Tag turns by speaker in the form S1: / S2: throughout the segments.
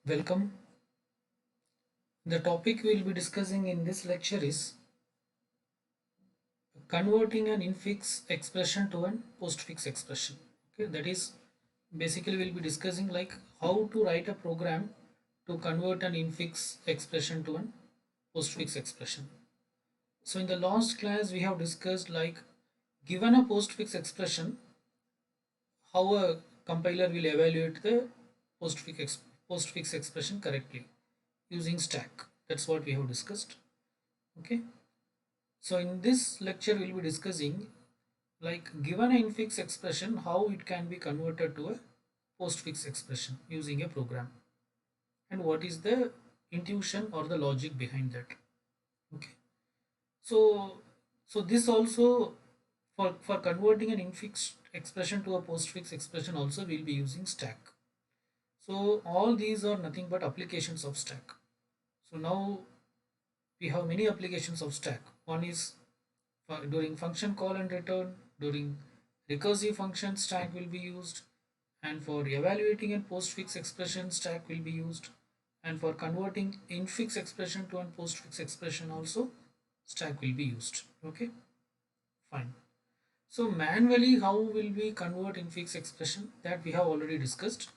S1: Welcome. The topic we will be discussing in this lecture is converting an infix expression to an postfix expression. Okay, that is basically we'll be discussing like how to write a program to convert an infix expression to an postfix expression. So in the last class we have discussed like given a postfix expression, how a compiler will evaluate the postfix expression correctly using stack. That's what we have discussed. Okay. So in this lecture we'll be discussing like given an infix expression how it can be converted to a postfix expression using a program and what is the intuition or the logic behind that. Okay. So this also for converting an infix expression to a postfix expression also we'll be using stack. So all these are nothing but applications of stack. So now we have many applications of stack. One is during function call and return, during recursive function stack will be used, and for evaluating a postfix expression stack will be used, and for converting infix expression to a postfix expression also stack will be used. Okay, fine. So manually how will we convert infix expression, that we have already discussed.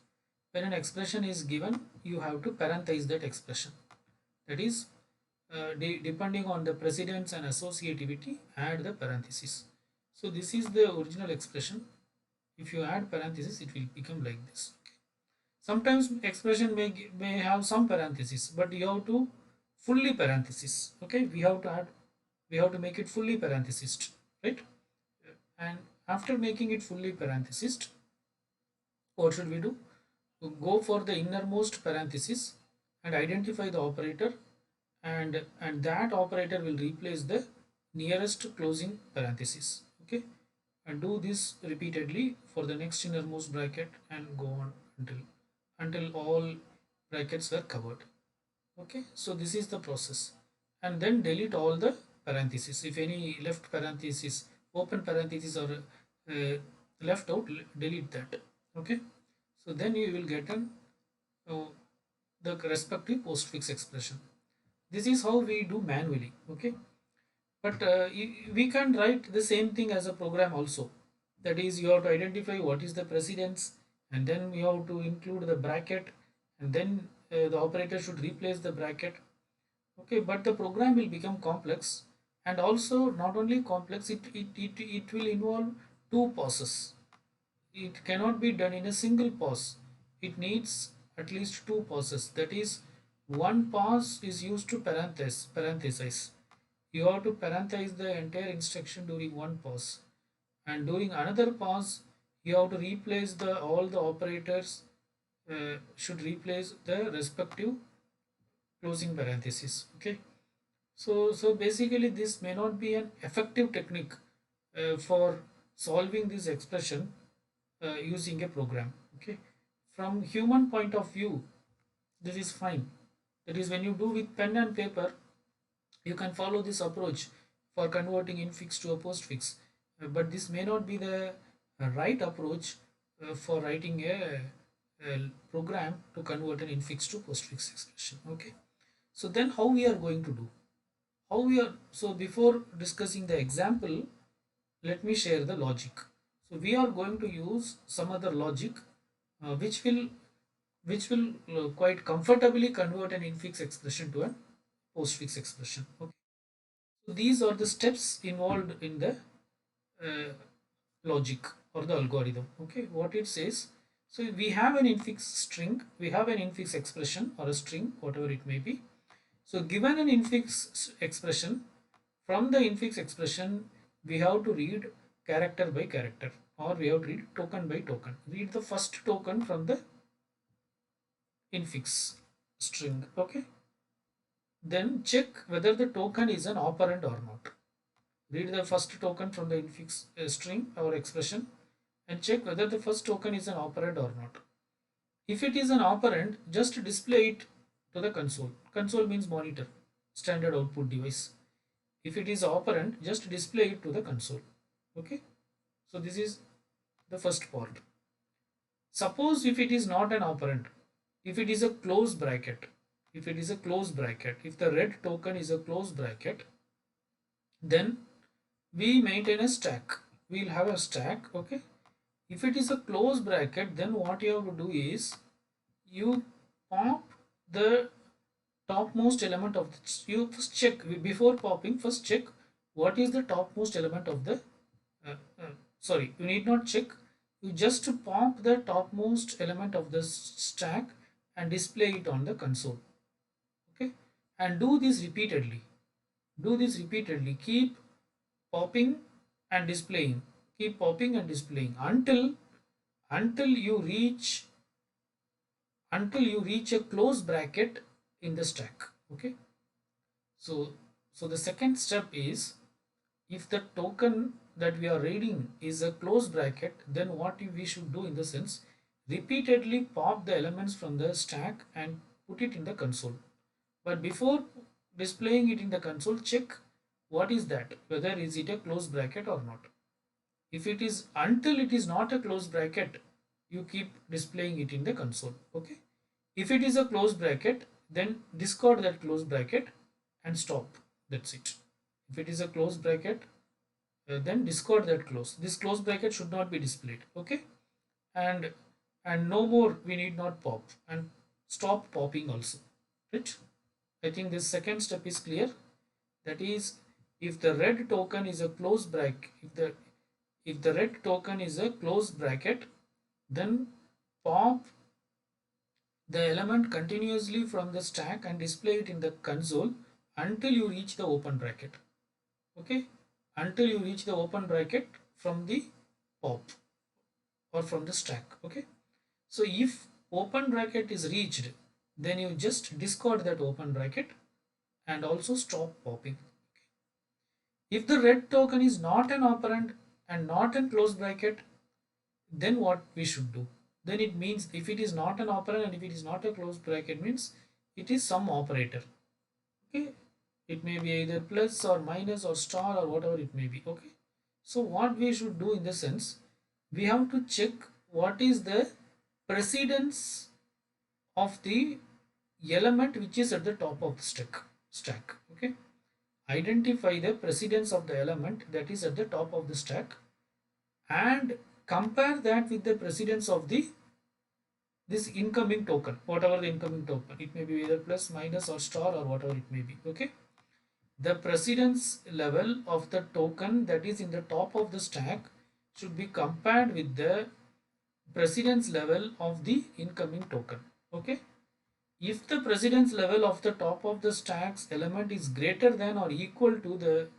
S1: When an expression is given you have to parenthesize that expression, that is depending on the precedence and associativity add the parenthesis. So this is the original expression. If you add parenthesis it will become like this. Okay. Sometimes expression may have some parenthesis but you have to fully parenthesis. Okay, we have to make it fully parenthesized, right? And after making it fully parenthesized, what should we do? To go for the innermost parenthesis and identify the operator, and that operator will replace the nearest closing parenthesis. Okay, and do this repeatedly for the next innermost bracket and go on until all brackets were covered. Okay, so this is the process, and then delete all the parentheses. If any left parenthesis, open parentheses are left out, delete that. Okay, so then you will get an uh, the respective postfix expression. This is how we do manually. Okay, but we can write the same thing as a program also. That is, you have to identify what is the precedence, and then you have to include the bracket, and then the operator should replace the bracket. Okay, but the program will become complex, and also not only complex, it will involve two pauses. It cannot be done in a single pause. It needs at least two pauses. That is, one pause is used to parenthesize. You have to parenthesize the entire instruction during one pause, and during another pause you have to replace the all the operators should replace the respective closing parenthesis. Okay, so basically this may not be an effective technique for solving this expression using a program. Okay, from human point of view this is fine. That is, when you do with pen and paper you can follow this approach for converting infix to a postfix. But this may not be the right approach for writing a program to convert an infix to postfix expression. Okay, so then how we are going to do, how we are, so before discussing the example let me share the logic. So we are going to use some other logic which will quite comfortably convert an infix expression to a postfix expression. Okay, so these are the steps involved in the uh, logic or the algorithm. Okay, what it says. So we have an infix string, we have an infix expression or a string, whatever it may be. So given an infix expression, from the infix expression we have to read character by character, or we have to read token by token. Read the first token from the infix string. Okay, then check whether the token is an operand or not. Read the first token from the infix string or expression and check whether the first token is an operand or not. If it is an operand, just display it to the console. Console means monitor, standard output device. If it is operand, just display it to the console. Okay, so this is the first part. Suppose if it is not an operand, if it is a close bracket, if the red token is a close bracket, then we maintain a stack. We'll have a stack. Okay. If it is a close bracket, then what you have to do is you pop the topmost element of the, you first check before popping, first check what is the topmost element of the uh, uh, sorry, you need not check, you just pop the topmost element of the stack and display it on the console. Okay, and do this repeatedly, keep popping and displaying, until until you reach a close bracket in the stack. Okay, so the second step is, if the token that we are reading is a close bracket, then what we should do in the sense, repeatedly pop the elements from the stack and put it in the console. But before displaying it in the console, check what is that, whether is it a close bracket or not. If it is, until it is not a close bracket, you keep displaying it in the console. Okay, if it is a close bracket, then discard that close bracket and stop. That's it. If it is a close bracket, then discard that close. This close bracket should not be displayed. Okay, and no more, we need not pop, and stop popping also. Right, I think this second step is clear. That is, if the red token is a close bracket, if the red token is a close bracket, then pop the element continuously from the stack and display it in the console until you reach the open bracket. Okay, until you reach the open bracket from the pop or from the stack. Okay, so if open bracket is reached, then you just discard that open bracket and also stop popping. If the red token is not an operand and not in close bracket, then what we should do? Then it means, if it is not an operand and if it is not a close bracket, means it is some operator. Okay, it may be either plus or minus or star or whatever it may be. Okay, so what we should do in the sense, we have to check what is the precedence of the element which is at the top of the stack. Okay, identify the precedence of the element that is at the top of the stack and compare that with the precedence of the this incoming token, whatever the incoming token, it may be either plus, minus or star or whatever it may be. Okay, the precedence level of the token that is in the top of the stack should be compared with the precedence level of the incoming token. Okay, if the precedence level of the top of the stack's element is greater than or equal to the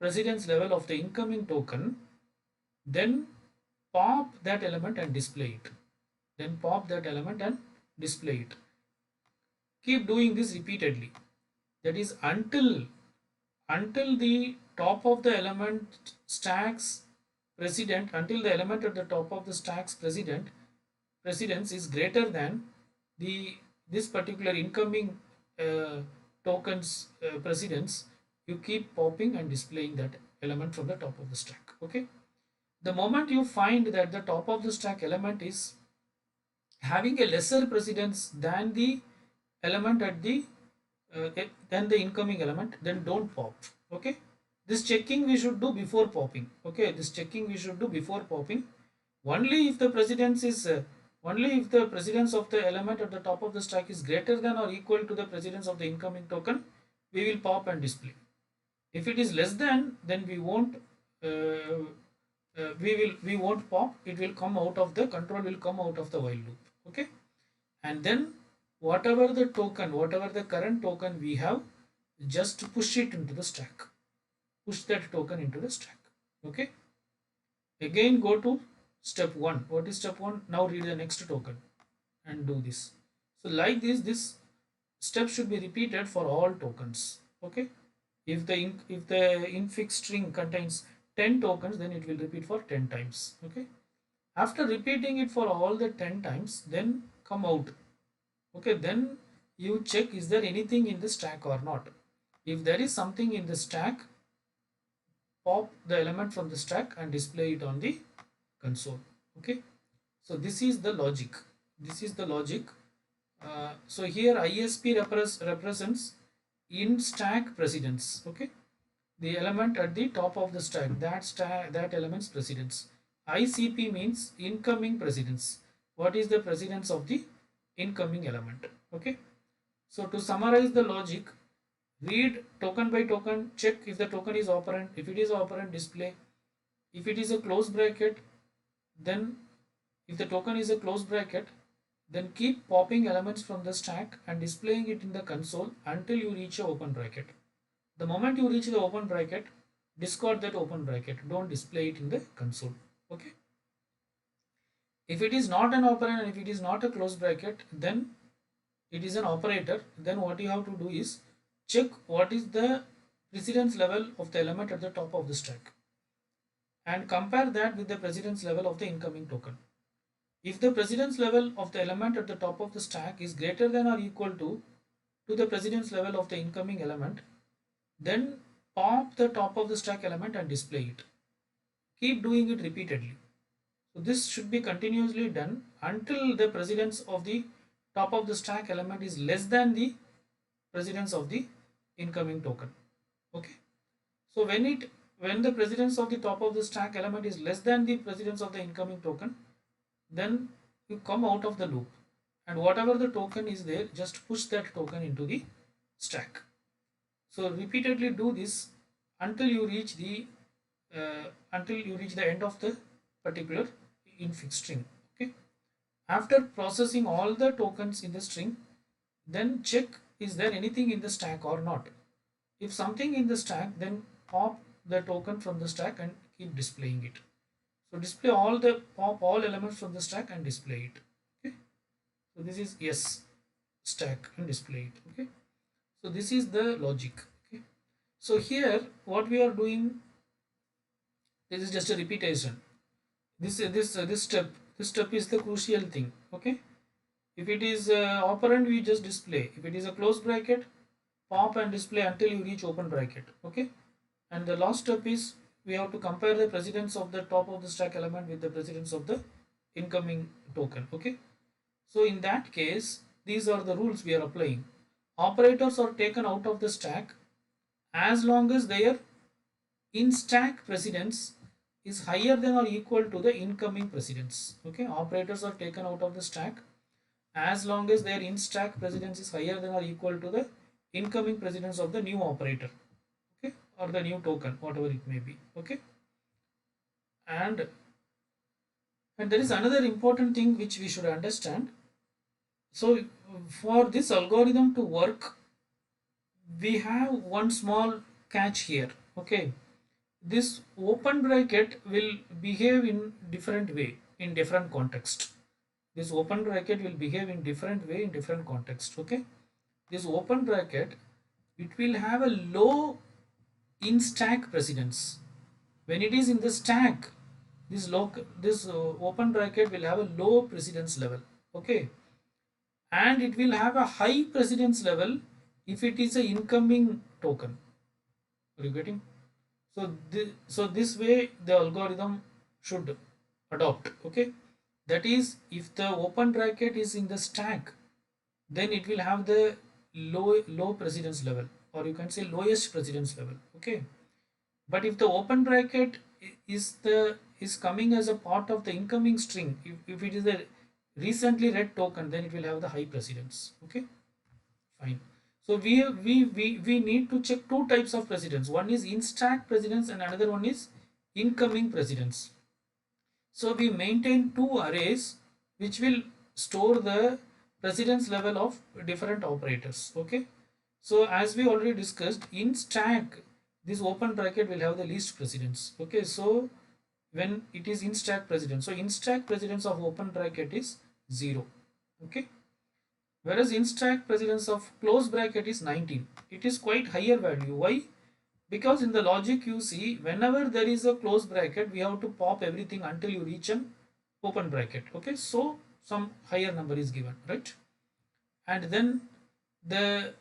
S1: precedence level of the incoming token, then pop that element and display it. Keep doing this repeatedly. That is, until the top of the element stacks precedent, until the element at the top of the stacks precedence is greater than the this particular incoming tokens precedence, you keep popping and displaying that element from the top of the stack. Okay, the moment you find that the top of the stack element is having a lesser precedence than the element at the than the incoming element, then don't pop. Okay, this checking we should do before popping. Okay, this checking we should do before popping. Only if the precedence is only if the precedence of the element at the top of the stack is greater than or equal to the precedence of the incoming token, we will pop and display. If it is less than, then we won't we won't pop. It will come out of the control, will come out of the while loop. Okay, and then whatever the token, whatever the current token we have, just push it into the stack, push that token into the stack. Okay, again go to step 1. What is step 1? Now read the next token and do this. So like this step should be repeated for all tokens. Okay, if the infix string contains 10 tokens, then it will repeat for 10 times. Okay, after repeating it for all the 10 times, then come out. Okay, then you check, is there anything in the stack or not. If there is something in the stack, pop the element from the stack and display it on the console. Okay, so this is the logic. So here ISP represents in stack precedence. Okay, the element at the top of the stack, that element's precedence. ICP means incoming precedence. What is the precedence of the incoming element? Okay, so to summarize the logic, read token by token, check if the token is operand. If it is operand, display. If it is a close bracket, then if the token is a close bracket, then keep popping elements from the stack and displaying it in the console until you reach a open bracket. The moment you reach the open bracket, discard that open bracket. Don't display it in the console. Okay. If it is not an operand and if it is not a close bracket, then it is an operator. Then what you have to do is check what is the precedence level of the element at the top of the stack and compare that with the precedence level of the incoming token. If the precedence level of the element at the top of the stack is greater than or equal to the precedence level of the incoming element, then pop the top of the stack element and display it. Keep doing it repeatedly. So this should be continuously done until the precedence of the top of the stack element is less than the precedence of the incoming token. Okay. So when the precedence of the top of the stack element is less than the precedence of the incoming token, then you come out of the loop, and whatever the token is there, just push that token into the stack. So repeatedly do this until you reach the end of the particular infix string. Okay. After processing all the tokens in the string, then check is there anything in the stack or not. If something in the stack, then pop the token from the stack and keep displaying it. So display pop all elements from the stack and display it. Okay. So this is yes stack and display it. Okay. So this is the logic. Okay. So here what we are doing, this is just a repetition. This step is the crucial thing. Okay. If it is operand, we just display. If it is a close bracket, pop and display until you reach open bracket. Okay. And the last step is we have to compare the precedence of the top of the stack element with the precedence of the incoming token. Okay. So in that case, these are the rules we are applying. Operators are taken out of the stack as long as their in stack precedence is higher than or equal to the incoming precedence. Okay. Operators are taken out of the stack as long as their in stack precedence is higher than or equal to the incoming precedence of the new operator. Okay. Or the new token, whatever it may be. Okay. And there is another important thing which we should understand. So for this algorithm to work, we have one small catch here. Okay. This open bracket will behave in different way in different context. This open bracket will behave in different way in different context. Okay. This open bracket, it will have a low in stack precedence. When it is in the stack, this open bracket will have a low precedence level. Okay. And it will have a high precedence level if it is an incoming token. Are you getting? So this way the algorithm should adopt. Okay. That is, if the open bracket is in the stack, then it will have the low precedence level, or you can say lowest precedence level. Okay. But if the open bracket is coming as a part of the incoming string, if it is a recently read token, then it will have the high precedence. Okay. Fine. So we need to check two types of precedence. One is in stack precedence and another one is incoming precedence. So we maintain two arrays which will store the precedence level of different operators. Okay. So as we already discussed, in stack, this open bracket will have the least precedence. Okay. So when it is in stack precedence, so in stack precedence of open bracket is 0. Okay. Whereas in stack precedence of close bracket is 19. It is quite higher value. Why? Because in the logic you see, whenever there is a close bracket, we have to pop everything until you reach an open bracket. Okay. So some higher number is given, right? And then the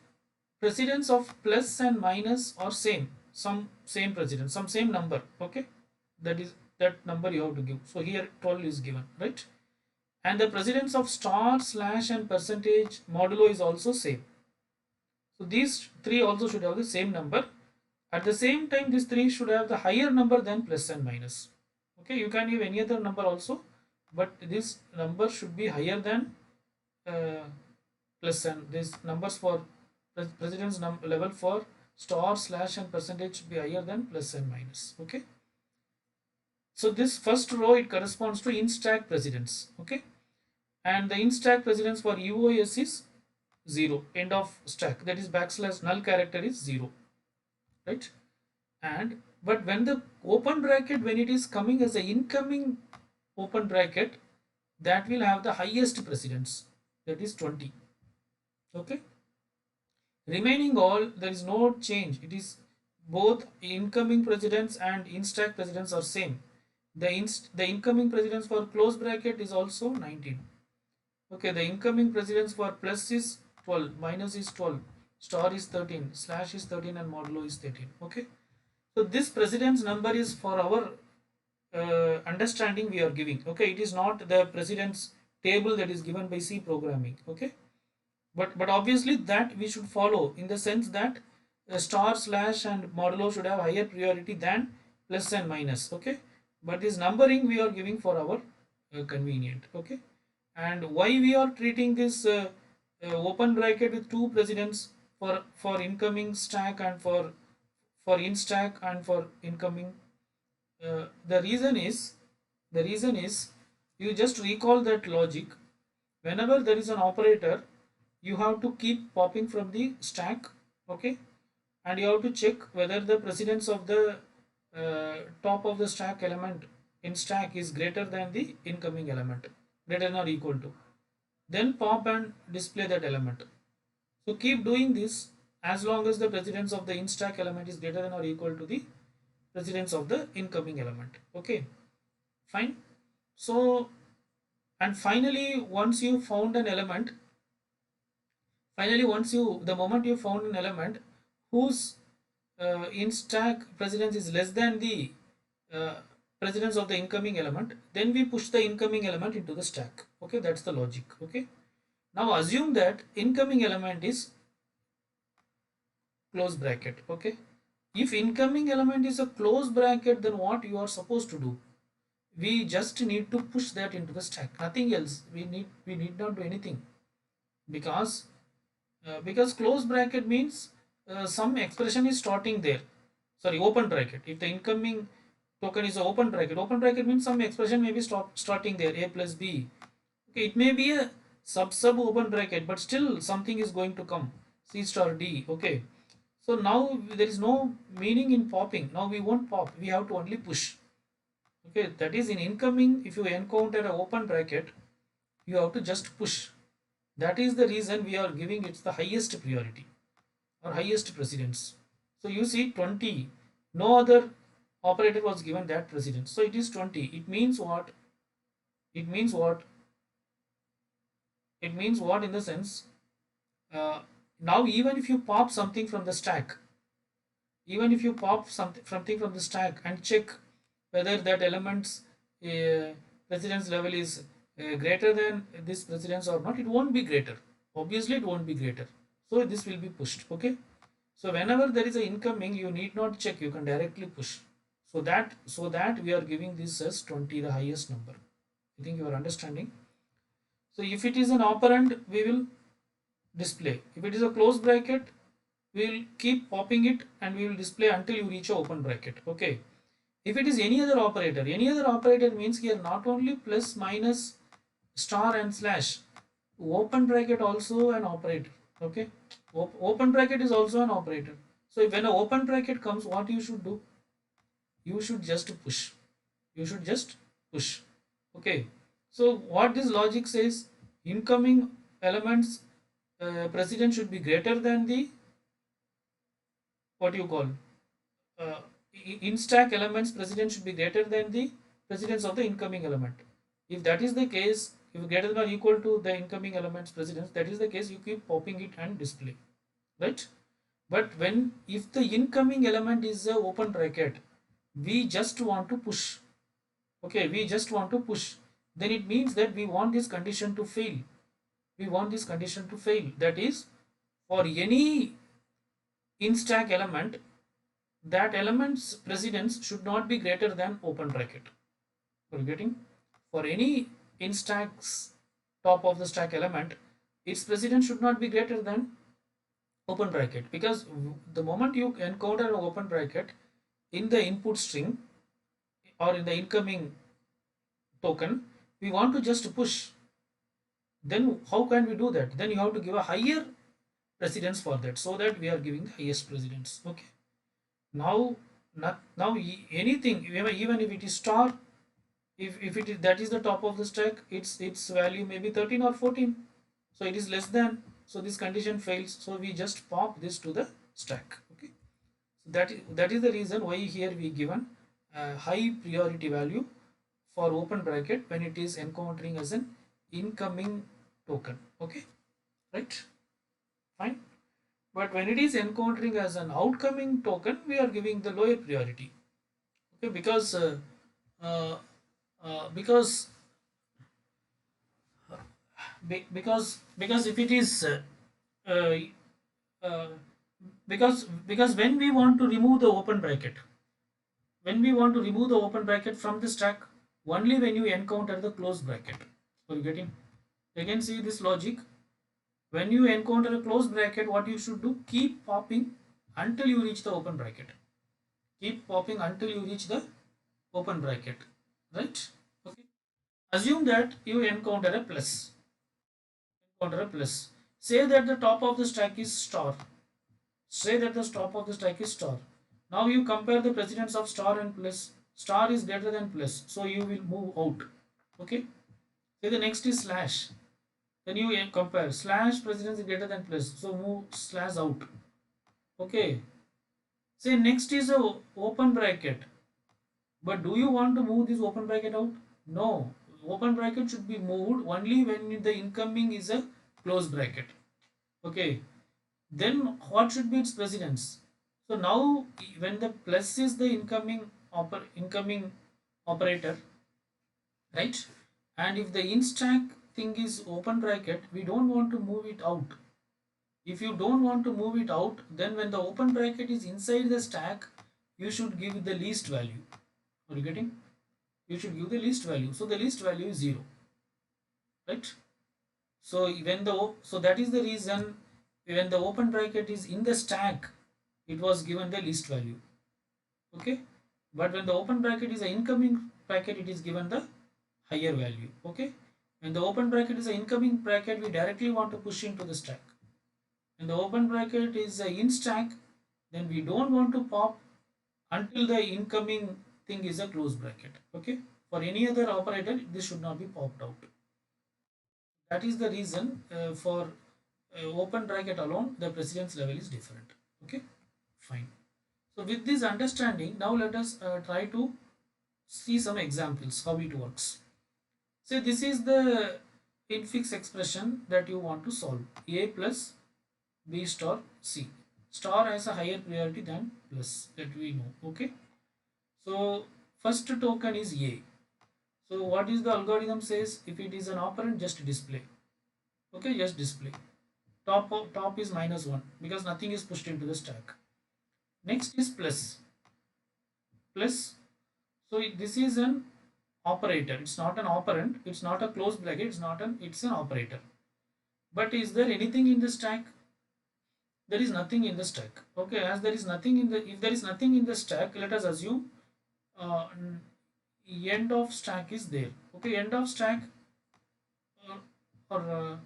S1: precedence of plus and minus are same, some same precedence, some same number. Okay. That number you have to give. So here 12 is given, right? and the precedence of star, slash and percentage modulo is also same. So these three also should have the same number. At the same time, these three should have the higher number than plus and minus. Okay, you can give any other number also, but this number should be higher than uh, plus, and these numbers for precedence level for star, slash and percentage should be higher than plus and minus. Okay, so this first row, it corresponds to in stack precedence. Okay, and the in stack precedence for UOS is 0, end of stack, that is backslash null character is 0, right? And but when the open bracket, when it is coming as a incoming open bracket, that will have the highest precedence, that is 20. Okay, remaining all, there is no change. It is both incoming precedence and in stack precedence are same. The incoming precedence for close bracket is also 19. Okay, the incoming precedence for plus is 12, minus is 12, star is 13, slash is 13 and modulo is 13. Okay, so this precedence number is for our understanding we are giving. Okay, it is not the precedence table that is given by C programming. Okay, but obviously that we should follow in the sense that star, slash and modulo should have higher priority than plus and minus. Okay, but this numbering we are giving for our convenient. Okay, and why we are treating this open bracket with two precedents for incoming stack and for in stack and for incoming, the reason is you just recall that logic. Whenever there is an operator, you have to keep popping from the stack. Okay, and you have to check whether the precedence of the top of the stack element in stack is greater than the incoming element, greater than or equal to, then pop and display that element. So keep doing this as long as the precedence of the in stack element is greater than or equal to the precedence of the incoming element. Okay, fine. So, and finally, once you found an element, the moment you found an element whose in stack precedence is less than the uh, precedence of the incoming element, then we push the incoming element into the stack. Okay, that's the logic. Okay, now assume that incoming element is close bracket. Okay, if incoming element is a close bracket, then what you are supposed to do? We just need to push that into the stack, nothing else. We need not do anything, because close bracket means some expression is starting there. Sorry, open bracket. If the incoming token is a open bracket means some expression may be starting there, a plus b. Okay, it may be a sub open bracket, but still something is going to come, c star d. Okay, so now there is no meaning in popping. Now we won't pop, we have to only push. Okay, that is in incoming, if you encounter an open bracket, you have to just push. That is the reason we are giving it the highest priority or highest precedence. So you see 20, no other operator was given that precedence. So it is 20. It means what? It means what? It means what in the sense, uh, now even if you pop something from the stack, even if you pop something from the stack and check whether that element's precedence level is greater than this precedence or not, it won't be greater. Obviously it won't be greater, so this will be pushed. Okay, so whenever there is an incoming, you need not check, you can directly push. So that we are giving this as 20, the highest number. I think you are understanding. So if it is an operand, we will display. If it is a closed bracket, we will keep popping it and we will display until you reach a open bracket. Okay, if it is any other operator means here not only plus, minus, star and slash, open bracket also an operator. Okay, open bracket is also an operator. So when an open bracket comes, what you should do? You should just push. You should just push. Okay, so what this logic says, incoming elements precedence should be greater than the, what you call, uh, in stack elements precedence should be greater than the precedence of the incoming element. If that is the case, if greater than or equal to the incoming element's precedence, that is the case, you keep popping it and display, right? But when, if the incoming element is a open bracket, we just want to push. Okay, we just want to push. then it means that we want this condition to fail. We want this condition to fail. That is, for any in stack element, that element's precedence should not be greater than open bracket. Are you getting? For any in stacks top of the stack element, its precedence should not be greater than open bracket, because the moment you encounter an open bracket in the input string or in the incoming token, we want to just push. Then how can we do that? Then you have to give a higher precedence for that, so that we are giving the highest precedence. Okay. Now, anything, even if it is star, if it is, that is the top of the stack, its value may be 13 or 14, so it is less than, so this condition fails, so we just pop this to the stack. Okay, so that is the reason why here we given a high priority value for open bracket when it is encountering as an incoming token. Okay, right, fine. But when it is encountering as an outcoming token, we are giving the lower priority. Okay, uh, because because if it is uh, uh, because when we want to remove the open bracket from the stack, only when you encounter the close bracket. So you getting, again, see this logic. When you encounter a close bracket, what you should do, keep popping until you reach the open bracket. Keep popping until you reach the open bracket, right? Okay, assume that you encounter a plus. Say that the top of the stack is star. Say that the top of the stack is star. Now you compare the precedence of star and plus. Star is greater than plus, so you will move out. Okay. Say the next is slash. Then you compare slash precedence is greater than plus, so move slash out. Okay. Say next is a open bracket. But do you want to move this open bracket out? No. Open bracket should be moved only when the incoming is a close bracket. Okay. Then what should be its precedence? So now when the plus is the incoming operator, right? And if the in stack thing is open bracket, we don't want to move it out. If you don't want to move it out, then when the open bracket is inside the stack, you should give the least value. Are you getting? You should give the least value. So the least value is 0, right? So so that is the reason when the open bracket is in the stack, it was given the least value. Okay, but when the open bracket is an incoming bracket, it is given the higher value. Okay, when the open bracket is an incoming bracket, we directly want to push into the stack. When the open bracket is a in stack, then we don't want to pop until the incoming thing is a close bracket. Okay, for any other operator, this should not be popped out. That is the reason for open bracket alone, the precedence level is different. Okay, fine. So with this understanding, now let us try to see some examples how it works. Say this is the infix expression that you want to solve. A plus B star C. Star has a higher priority than plus, that we know. Okay. So first token is A. So what is the algorithm says? If it is an operand, just display. Okay, just display. Top is -1 because nothing is pushed into the stack. Next is plus. Plus. So this is an operator. It's not an operand. It's not a closed bracket. It's an operator. But is there anything in the stack? There is nothing in the stack. Okay, as there is nothing in the, if there is nothing in the stack, let us assume uh, end of stack is there. Okay, end of stack uh, or uh,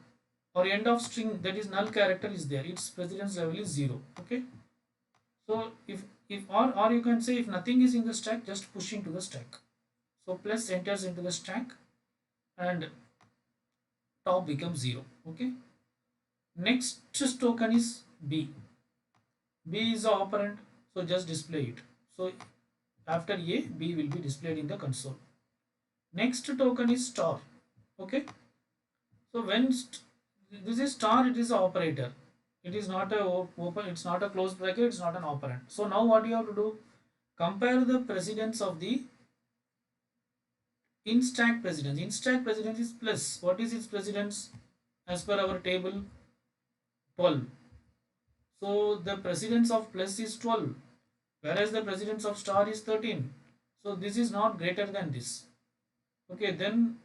S1: or end of string, that is null character, is there. Its precedence level is 0. Okay, so if or you can say if nothing is in the stack, just push into the stack. So plus enters into the stack and top becomes 0. Okay, next token is B. B is the operand, so just display it. So after A, B will be displayed in the console. Next token is star. Okay, so when this is star, it is an operator. It is not a open, it's not a closed bracket, it's not an operand. So now what you have to do, compare the precedence of the in stack precedence. In stack precedence is plus. What is its precedence? As per our table, 12. So the precedence of plus is 12, whereas the precedence of star is 13. So this is not greater than this. Okay, then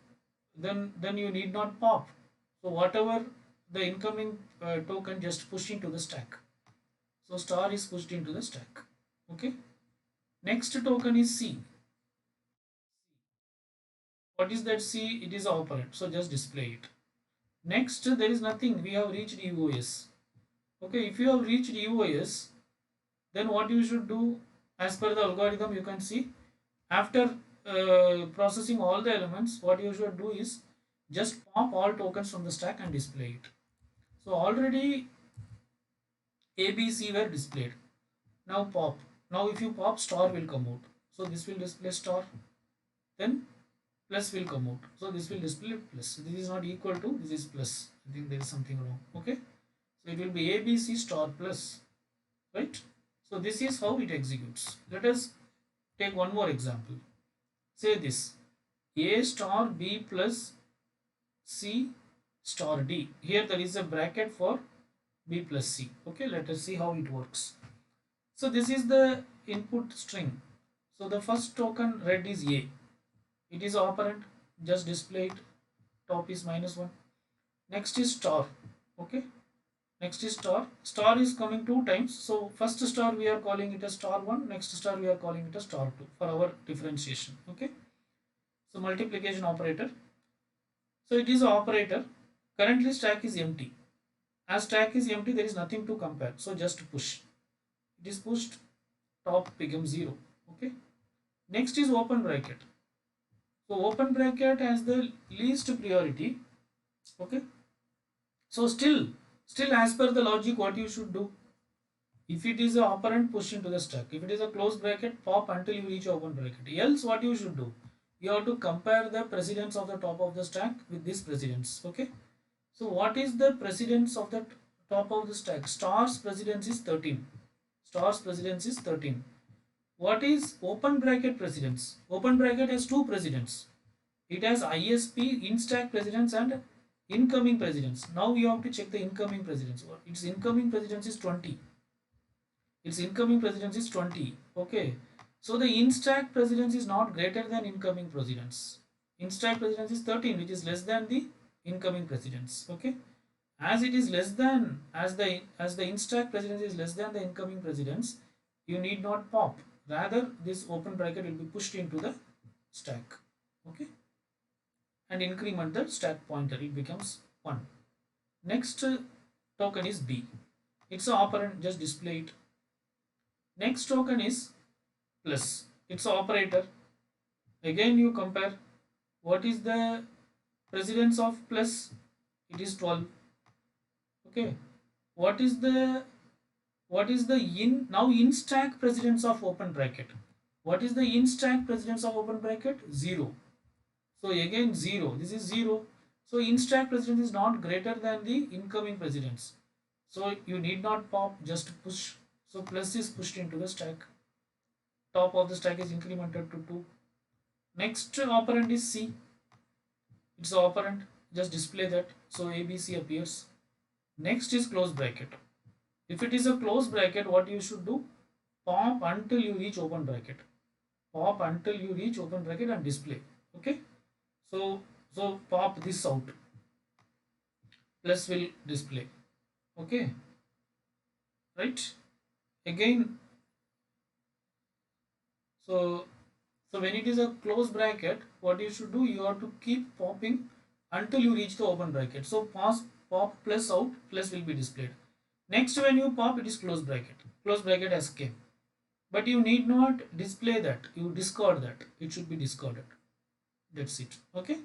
S1: you need not pop. So whatever the incoming token, just push into the stack. So star is pushed into the stack. Okay. Next token is C. What is that C? It is an operand. So just display it. Next, there is nothing. We have reached EOS. Okay, if you have reached EOS, then what you should do, as per the algorithm, you can see after processing all the elements, what you should do is just pop all tokens from the stack and display it. So already A, B, C were displayed. Now pop. Now if you pop, star will come out. So this will display star. Then plus will come out. So this will display plus. This is not equal to, this is plus. I think there is something wrong. Okay. So it will be ABC star plus. Right. So this is how it executes. Let us take one more example. Say this. A star B plus C star D. Here there is a bracket for B plus C. Okay. Let us see how it works. So this is the input string. So the first token red is A. It is operand. Just display it. Top is -1. Next is star. Okay. Next is star. Star is coming 2 times. So first star we are calling it as star 1. Next star we are calling it as star 2 for our differentiation. Okay. So multiplication operator. So it is an operator. Currently stack is empty. As stack is empty, there is nothing to compare. So just push. It is pushed. Top becomes 0. Okay. Next is open bracket. So open bracket has the least priority. Okay. So still as per the logic, what you should do? If it is a operand, push into the stack. If it is a closed bracket, pop until you reach open bracket. Else what you should do? You have to compare the precedence of the top of the stack with this precedence. Okay. So what is the precedence of the top of the stack? Star's precedence is 13. Star's precedence is 13. What is open bracket precedence? Open bracket has two precedents. It has ISP, in-stack precedence, and incoming precedence. Now you have to check the incoming precedence. Its incoming precedence is 20. Its incoming precedence is 20. Okay. So the in-stack precedence is not greater than incoming precedence. In-stack precedence is 13, which is less than the incoming precedence. Okay. As it is less than, as the in-stack precedence is less than the incoming precedence, you need not pop. Rather, this open bracket will be pushed into the stack. Okay. And increment the stack pointer. It becomes 1. Next token is B. It's an operand. Just display it. Next token is plus. It's an operator. Again you compare. What is the precedence of plus? It is 12. Okay. What is the in stack precedence of open bracket? What is the in stack precedence of open bracket? 0. So again 0. This is 0. So in stack precedence is not greater than the incoming precedence. So you need not pop, just push. So plus is pushed into the stack. Top of the stack is incremented to 2. Next operand is C. It's operand. Just display that. So ABC appears. Next is close bracket. If it is a close bracket, what you should do? Pop until you reach open bracket. Pop until you reach open bracket and display. Okay. So pop this out. Plus will display. Okay. Right. Again. So when it is a close bracket, what you should do? You have to keep popping until you reach the open bracket. So pop plus out, plus will be displayed. Next, when you pop, it is close bracket. Close bracket has came. But you need not display that. You discard that. It should be discarded. That's it. Okay.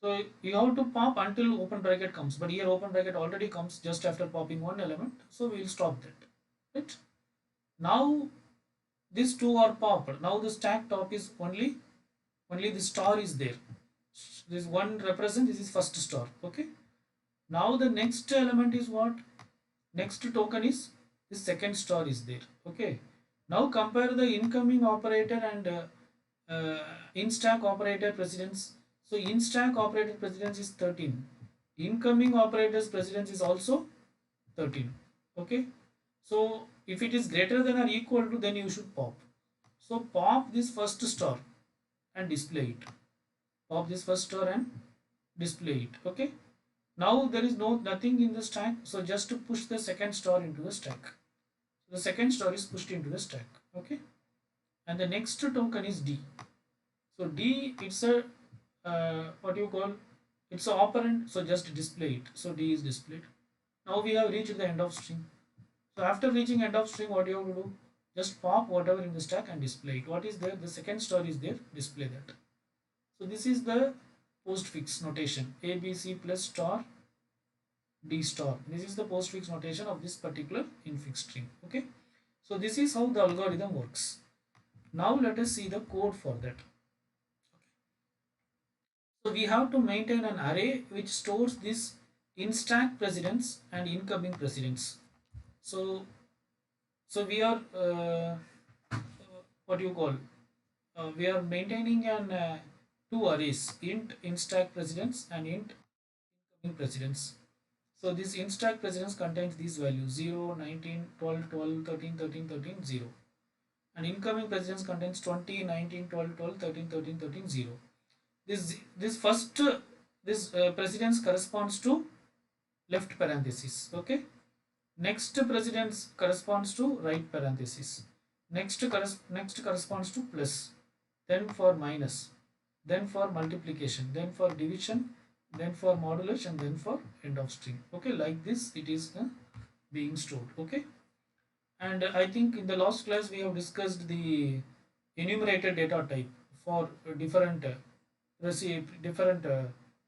S1: So you have to pop until open bracket comes. But here open bracket already comes just after popping one element. So we will stop that. Right. Now these two are popped. Now the stack top is only the star is there. This one represent, this is first star. Okay. Now the next element is what? Next token is the second star is there. Okay. Now compare the incoming operator and in stack operator precedence. So in stack operator precedence is 13. Incoming operators precedence is also 13. Okay. So if it is greater than or equal to, then you should pop. So pop this first star and display it. Pop this first star and display it. Okay. Now there is nothing in the stack. So just to push the second star into the stack. So the second star is pushed into the stack. Okay. And the next token is D. So D, it's a what you call, it's an operand. So just display it. So D is displayed. Now we have reached the end of string. So after reaching end of string, what you have to do? Just pop whatever in the stack and display it. What is there? The second star is there. Display that. So this is the postfix notation. ABC plus star D star. This is the postfix notation of this particular infix string. Okay. So this is how the algorithm works. Now let us see the code for that. So we have to maintain an array which stores this in stack precedence and incoming precedence. So we are what you call, we are maintaining an two arrays, int in stack precedence and int incoming precedence. So this in stack precedence contains these values 0, 19, 12, 12, 13, 13, 13, 0. And incoming precedence contains 20, 19, 12, 12, 13, 13, 13, 0. This first this precedence corresponds to left parenthesis. Okay. Next precedence corresponds to right parenthesis. Next corresponds to plus. Then for minus. Then for multiplication. Then for division. Then for modulus, and then for end of string. Okay, like this it is being stored. Okay. And I think in the last class we have discussed the enumerated data type for different different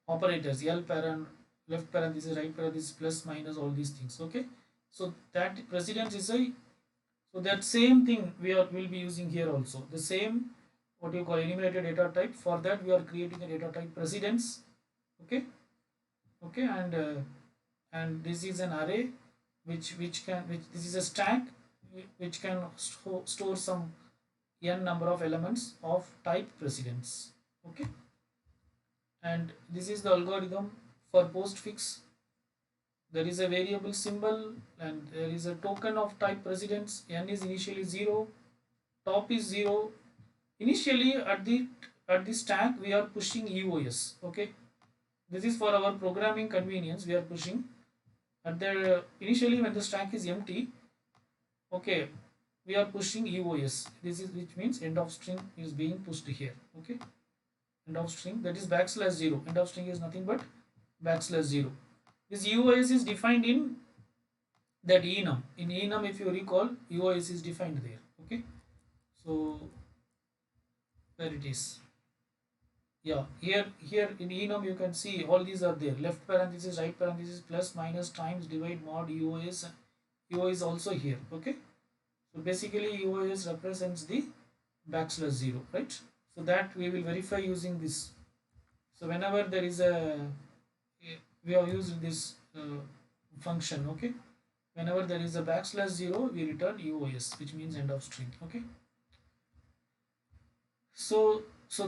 S1: operators, L parent, left parenthesis, right parenthesis, plus minus, all these things. Okay. So that precedence is a, so that same thing we will be using here also. The same what you call enumerated data type. For that we are creating a data type precedence. Okay. Okay. And this is an array which this is a stack which can store some n number of elements of type precedence. Okay. And this is the algorithm for postfix. There is a variable symbol and there is a token of type precedence. N is initially 0, top is 0. Initially at the stack we are pushing EOS. Okay. This is for our programming convenience. We are pushing at the initially when the stack is empty. Okay, we are pushing EOS. This is which means end of string is being pushed here. Okay, end of string, that is backslash 0. End of string is nothing but backslash 0. This EOS is defined in that enum. In enum, if you recall, EOS is defined there. Okay, so where it is? Yeah, here in enum you can see all these are there. Left parenthesis, right parenthesis, plus, minus, times, divide, mod, EOS. EOS also here. Okay. So basically EOS represents the backslash 0, right? So that we will verify using this. So whenever there is a, we have used this function. Okay. Whenever there is a backslash 0, we return EOS, which means end of string. Okay. So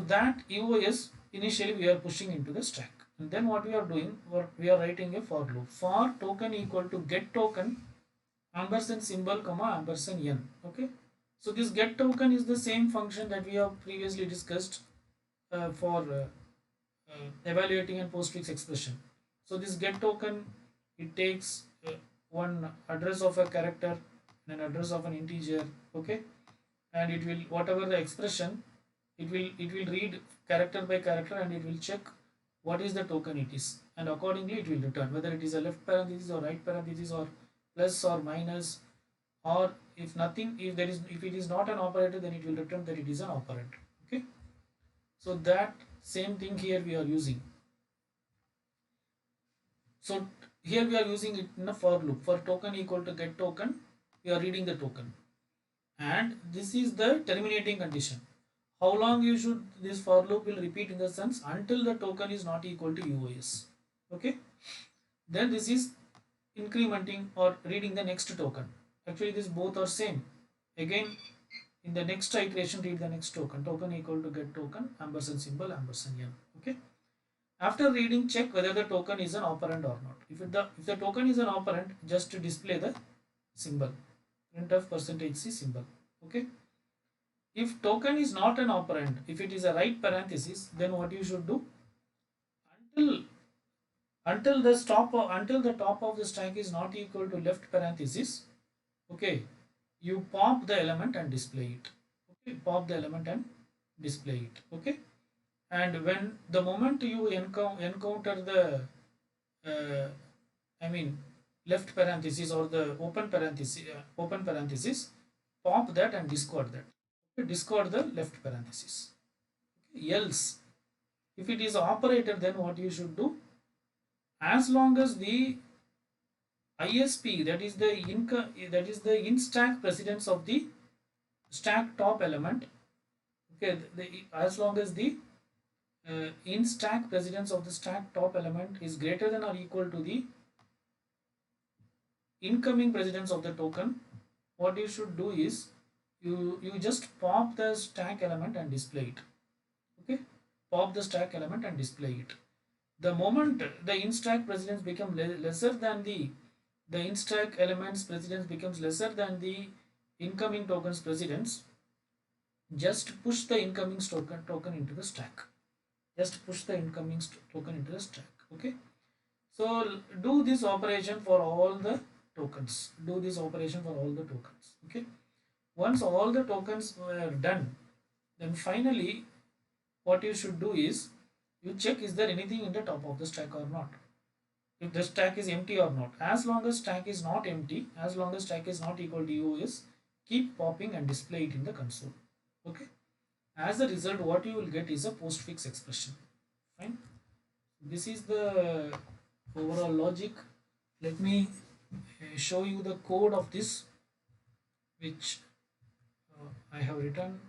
S1: that EOS initially we are pushing into the stack. And then what we are doing, we are writing a for loop. For token equal to get token ampersand symbol comma ampersand n. Okay. So this get token is the same function that we have previously discussed for evaluating and postfix expression. So this get token, it takes one address of a character and an address of an integer. Okay. And it will, whatever the expression, it will read character by character and it will check what is the token it is, and accordingly it will return whether it is a left parenthesis or right parenthesis or plus or minus, or if nothing, if it is not an operator, then it will return that it is an operand. Okay. So that same thing here we are using. So here we are using it in a for loop. For token equal to get token, we are reading the token, and this is the terminating condition. How long you should, this for loop will repeat in the sense until the token is not equal to EOS. Okay. Then this is incrementing or reading the next token. Actually this both are same. Again In the next iteration, read the next token. Token equal to get token, ampersand symbol, ampersand n. Okay. After reading, check whether the token is an operand or not. If the token is an operand, just display the symbol. Printf percentage %c symbol. Okay. If token is not an operand, if it is a right parenthesis, then what you should do, until until the top of the stack is not equal to left parenthesis, okay, you pop the element and display it. Okay, pop the element and display it. Okay, and when the moment you encounter the I mean left parenthesis or the open parenthesis, pop that and discard that. Okay, discard the left parenthesis. Okay, else, if it is operator, then what you should do, as long as the ISP, that is the in stack precedence of the stack top element. Okay, as long as the in stack precedence of the stack top element is greater than or equal to the incoming precedence of the token, what you should do is you just pop the stack element and display it. Okay, pop the stack element and display it. The moment the in stack precedence becomes lesser than the in stack elements precedence becomes lesser than the incoming tokens precedence, just push the incoming token into the stack. Just push the incoming token into the stack. Okay, so do this operation for all the tokens. Do this operation for all the tokens. Okay, once all the tokens were done, then finally what you should do is you check is there anything in the top of the stack or not, if the stack is empty or not. As long as stack is not empty, as long as stack is not equal to UOS, keep popping and display it in the console. Okay, as a result what you will get is a postfix expression. Fine, this is the overall logic. Let me show you the code of this, which I have written.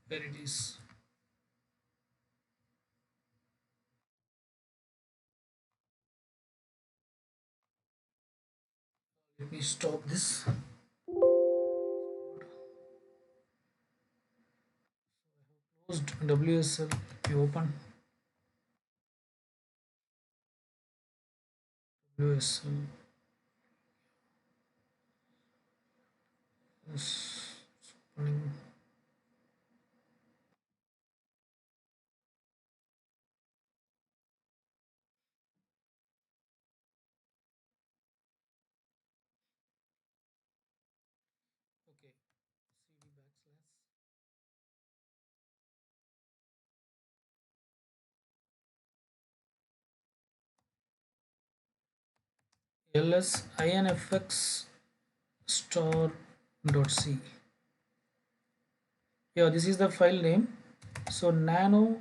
S1: Where it is. Let me stop this. Closed WSL. You open WSL. This opening. Okay. CD backslash ls infx store.c. Yeah, this is the file name. So nano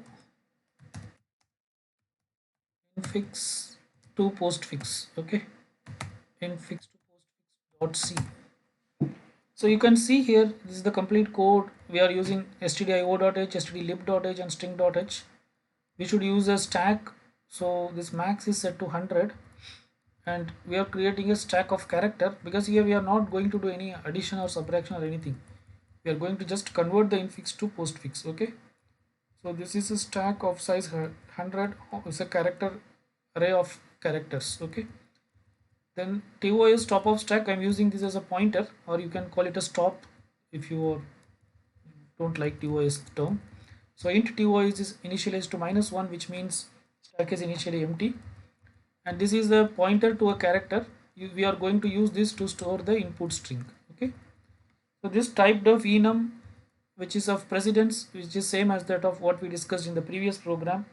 S1: infix to postfix. Okay, infix to postfix.c. So you can see here, this is the complete code. We are using stdio.h, stdlib.h and string.h. We should use a stack. So this max is set to 100 and we are creating a stack of character, because here we are not going to do any addition or subtraction or anything. We are going to just convert the infix to postfix. Okay, so this is a stack of size 100. It's a character array of characters. Okay, then TOS top of stack, I'm using this as a pointer, or you can call it a stop if you don't like TOS term. So int TOS is initialized to -1, which means stack is initially empty, and this is the pointer to a character. We are going to use this to store the input string. Okay, so this typed of enum, which is of precedence, which is same as that of what we discussed in the previous program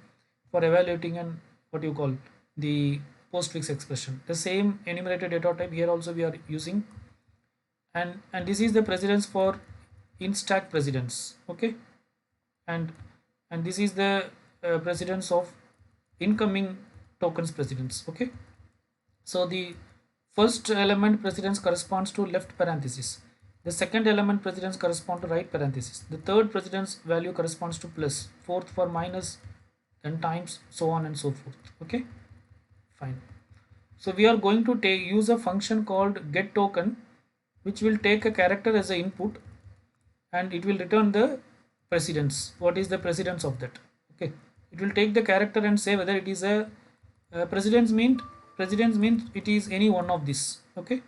S1: for evaluating and what you call the postfix expression. The same enumerated data type here also we are using, and this is the precedence for in stack precedence. Okay, and this is the precedence of incoming tokens precedence. Okay, so the first element precedence corresponds to left parenthesis. The second element precedence corresponds to right parenthesis. The third precedence value corresponds to plus. Fourth for minus, then times, so on and so forth. Okay, fine. So we are going to use a function called get token which will take a character as a input, and it will return the precedence. What is the precedence of that? Okay, it will take the character and say whether it is a precedence means it is any one of this. Okay,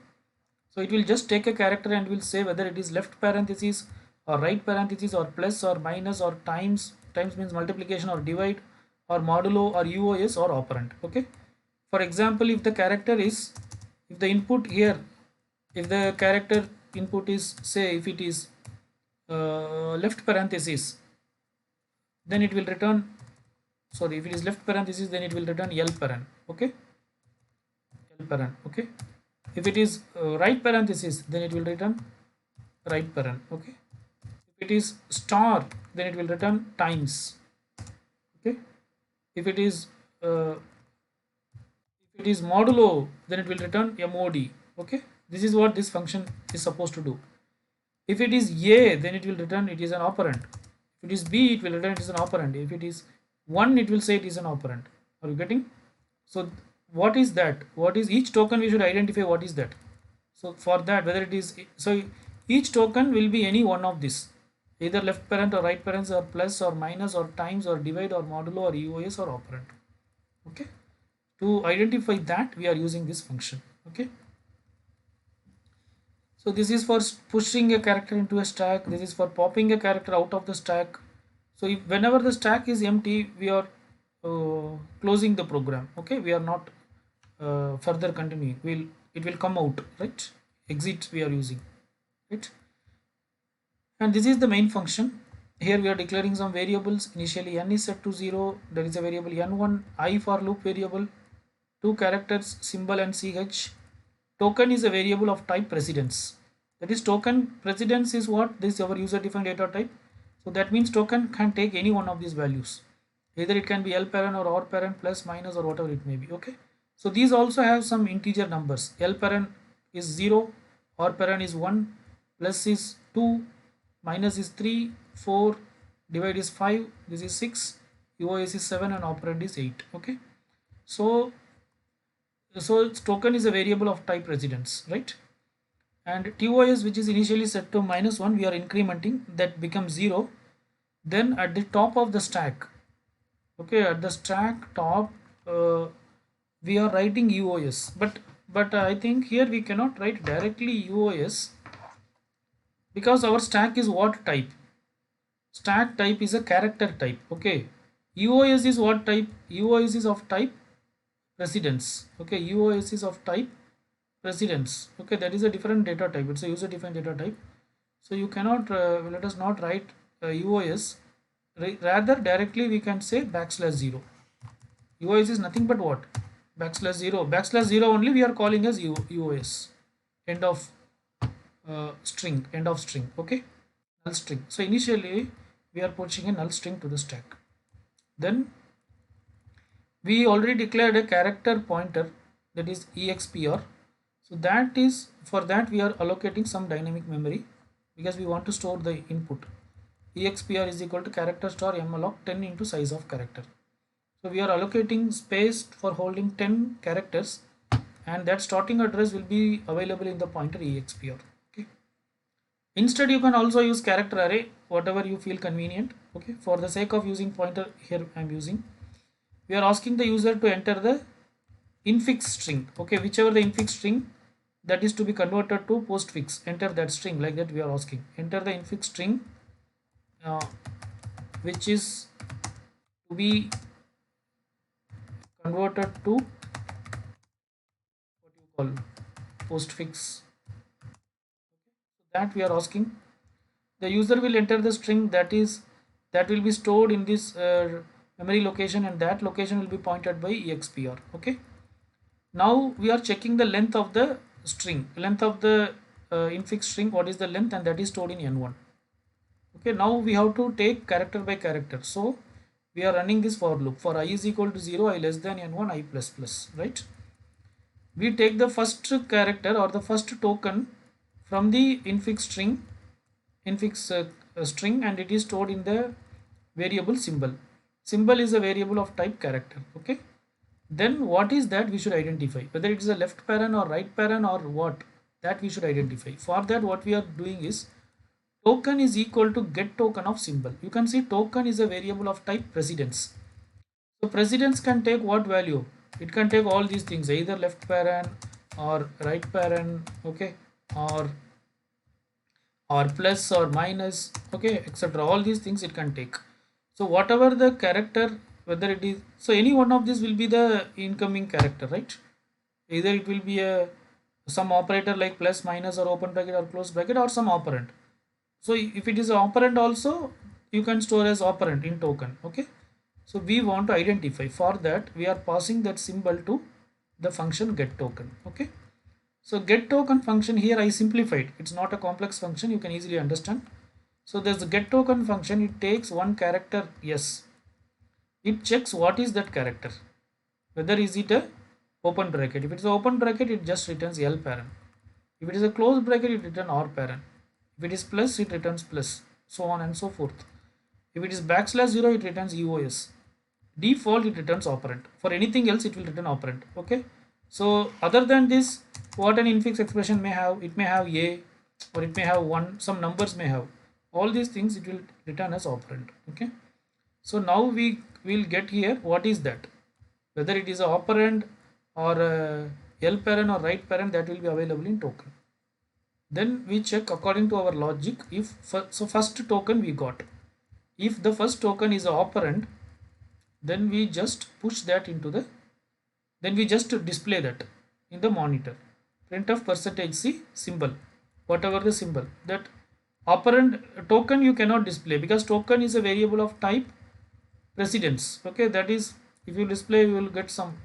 S1: so it will just take a character and will say whether it is left parenthesis or right parenthesis or plus or minus or times. Times means multiplication or divide or modulo or UOS or operand. Okay, for example, if the character is, if the input here, if the character input is, say if it is left parenthesis, then it will return, sorry, if it is left parenthesis, then it will return L parent. Okay, L parent. Okay, if it is right parenthesis, then it will return right parent. Okay, if it is star, then it will return times. Okay, if it is uh, if it is modulo, then it will return mod. Okay, this is what this function is supposed to do. If it is a, then it will return it is an operand. If it is b, it will return it is an operand. If it is 1, it will say it is an operand. Are you getting? So what is that? What is each token? We should identify what is that. So for that, whether it is, so each token will be any one of this, either left parent or right parents or plus or minus or times or divide or modulo or EOS or operand. Okay, to identify that we are using this function. Okay, so this is for pushing a character into a stack. This is for popping a character out of the stack. So if whenever the stack is empty, we are closing the program. Okay, we are not further continuing. It will come out, right? Exit we are using, right? And this is the main function. Here we are declaring some variables. Initially n is set to 0. There is a variable n1, I for loop variable, 2 characters, symbol and ch. Token is a variable of type precedence. That is, token precedence is what? This is our user defined data type. So that means token can take any one of these values. Either it can be L parent or OR parent, plus, minus, or whatever it may be. Okay. So these also have some integer numbers. L parent is 0, OR parent is 1, plus is 2, minus is 3, 4, divide is 5, this is 6, UOS is 7, and operand is 8. Okay. So token is a variable of type precedence, right? And TOS, which is initially set to -1, we are incrementing, that becomes 0. Then at the top of the stack, okay, at the stack top, we are writing UOS, but I think here we cannot write directly UOS, because our stack is what type? Stack type is a character type. Okay, UOS is what type? UOS is of type precedence. Okay, UOS is of type precedence. Okay, that is a different data type. It's a user defined data type. So you cannot let us not write UOS. Rather directly we can say \0. UOS is nothing but what? \0. \0 only we are calling as UOS. End of string. End of string. Okay, null string. So initially we are pushing a null string to the stack. Then we already declared a character pointer, that is expr. So that is, for that we are allocating some dynamic memory, because we want to store the input. Expr is equal to character star malloc 10 into size of character. So we are allocating space for holding 10 characters, and that starting address will be available in the pointer expr. Okay. Instead you can also use character array, whatever you feel convenient. Okay, for the sake of using pointer, here I am using, we are asking the user to enter the infix string. Okay, whichever the infix string that is to be converted to postfix, enter that string. Like that we are asking, enter the infix string which is to be converted to what you call postfix. So that we are asking, the user will enter the string that will be stored in this memory location, and that location will be pointed by expr. Okay, now we are checking the length of the string, length of the infix string, what is the length, and that is stored in n1. Okay, now we have to take character by character. So we are running this for loop. For I is equal to 0, I less than n1, I plus plus, right? We take the first character or the first token from the infix string, string, and it is stored in the variable symbol. Symbol is a variable of type character. Okay, then what is that we should identify, whether it is a left parent or right parent or what. that we should identify. For that, what we are doing is token is equal to get token of symbol. You can see token is a variable of type precedence. So precedence can take what value? It can take all these things, either left parent or right parent, okay, or plus or minus, okay, etc. All these things it can take. So whatever the character, whether it is, so any one of these will be the incoming character, right? Either it will be a some operator like plus, minus, or open bracket or close bracket, or some operand. So if it is an operand also, you can store as operand in token, okay. So we want to identify, for that we are passing that symbol to the function get token, okay. So get token function here I simplified. It's not a complex function. You can easily understand. So there's the get token function. It takes one character yes. It checks what is that character. Whether is it a open bracket. If it's an open bracket, it just returns L parent. If it is a closed bracket, it returns R parent. If it is plus, it returns plus. So on and so forth. If it is backslash 0, it returns EOS. Default, it returns operand. For anything else, it will return operand. Okay. So other than this, what an infix expression may have, it may have a, or it may have one, some numbers may have. All these things it will return as operand. Okay. So now we will get here what is that, whether it is a operand or a L parent or right parent, that will be available in token. Then we check according to our logic. If so, first token we got. If the first token is a operand, then we just push that into the, then we just display that in the monitor. Printf percentage C symbol, whatever the symbol, that operand token you cannot display because token is a variable of type precedence, okay. That is, if you display, you will get some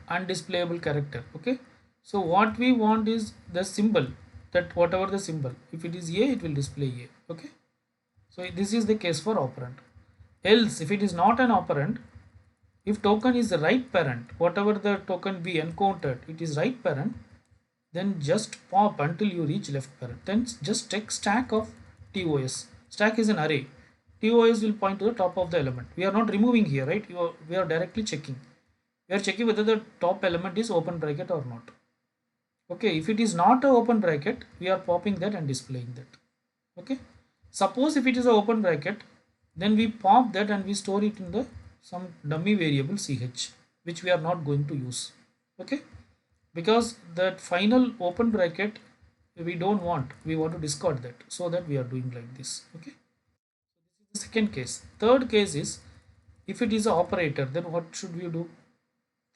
S1: undisplayable character, okay. So what we want is the symbol, that whatever the symbol, if it is a, it will display a, okay. So this is the case for operand. Else, if it is not an operand, if token is the right parent, whatever the token we encountered, it is right parent, then just pop until you reach left parent. Then just take stack of TOS. Stack is an array. TOS will point to the top of the element. We are not removing here, right? We are directly checking. We are checking whether the top element is open bracket or not. Okay, if it is not a open bracket, we are popping that and displaying that. Okay. Suppose if it is an open bracket, then we pop that and we store it in the some dummy variable ch, which we are not going to use, okay, because that final open bracket we don't want, we want to discard that, so that we are doing like this, okay. This is the second case. Third case is, if it is an operator, then what should we do?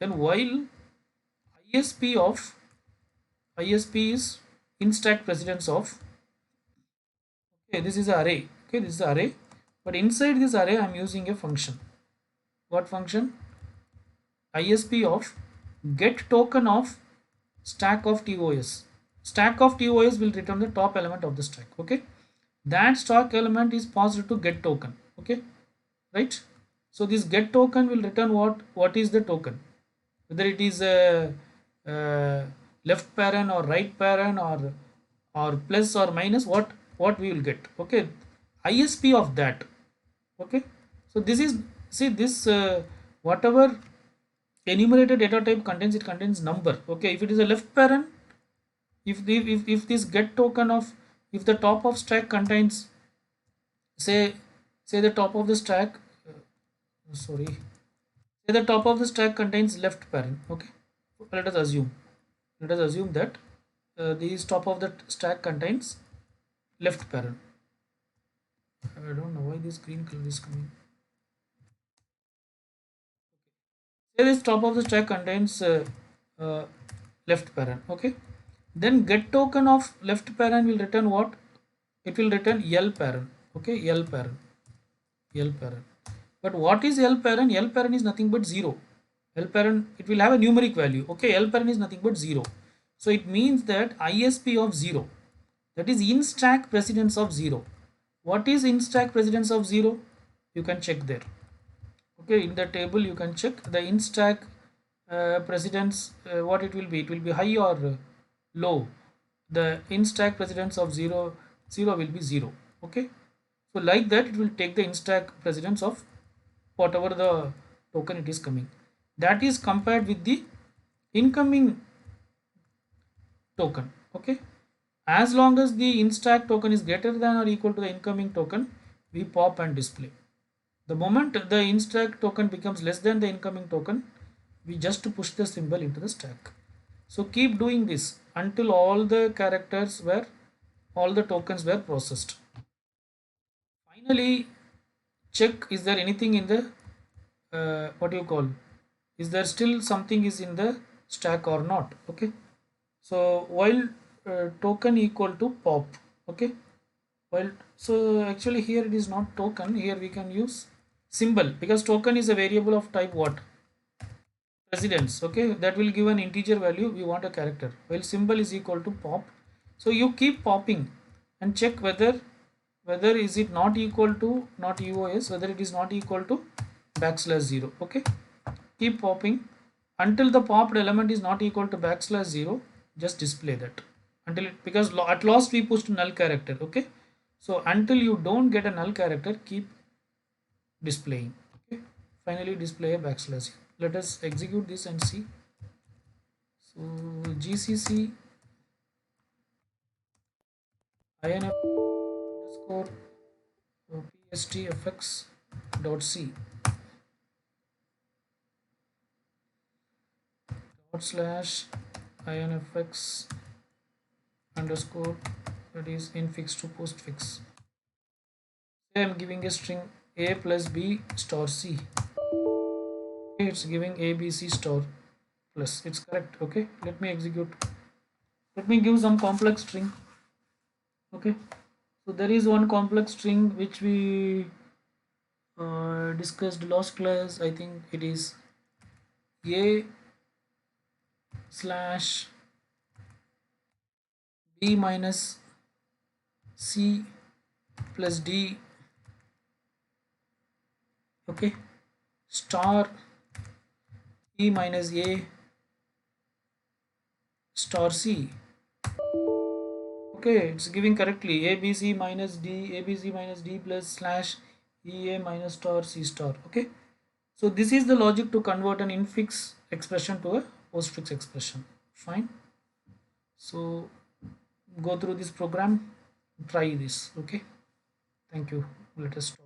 S1: Then while ISP is in stack precedence of, okay, this is an array, okay, this is an array, but inside this array I am using a function. What function? ISP of get token of stack of TOS. Stack of TOS will return the top element of the stack, okay. That stack element is passed to get token, okay, right. So this get token will return what is the token, whether it is a, left parent or right parent or plus or minus, what we will get, okay. ISP of that, okay. So this is, see this, whatever enumerated data type contains, it contains number, okay. If it is a left parent, if this get token of, if the top of stack contains, say the top of the stack, sorry, say the top of the stack contains left parent, okay. Let us assume that this top of the stack contains left parent. I don't know why this green color is coming. Say this top of the stack contains uh, left parent, okay. Then get token of left parent will return what? It will return L parent, okay, L parent. But what is L parent? L parent is nothing but 0. L parent, it will have a numeric value, okay. L parent is nothing but 0. So it means that ISP of 0, that is in stack precedence of 0. What is in stack precedence of 0? You can check there, okay. In the table you can check the in stack precedence, what it will be high or low. The in stack precedence of 0 will be 0, okay. So like that, it will take the in stack precedence of whatever the token it is coming. That is compared with the incoming token. Okay, as long as the in stack token is greater than or equal to the incoming token, we pop and display. The moment the in stack token becomes less than the incoming token, we just push the symbol into the stack. So keep doing this until all the characters were, all the tokens were processed. Finally, check is there anything in the what do you call, is there still something is in the stack or not. Okay, so while token equal to pop. Okay, while, so actually here it is not token, here we can use symbol, because token is a variable of type what, precedence. Okay, that will give an integer value, we want a character, while symbol is equal to pop. So you keep popping and check whether is it not equal to, not UOS, whether it is not equal to backslash 0. Okay, keep popping until the popped element is not equal to backslash 0, just display that until it, because at last we pushed null character. Okay, so until you don't get a null character, keep displaying. Okay, finally display a backslash. Let us execute this and see. So gcc inf underscore pstfx dot c dot slash infx underscore, that is infix to postfix. I am giving a string a plus b star c. Okay, it's giving a b c star plus, it's correct. Okay, let me execute, let me give some complex string. Okay, so there is one complex string which we discussed last class. I think it is a slash b minus c plus d. Okay, star e minus a star c. Okay, it's giving correctly abc minus d, abc minus d plus slash ea minus star c star. Okay, so this is the logic to convert an infix expression to a postfix expression. Fine, so go through this program, try this. Okay, thank you, let us stop.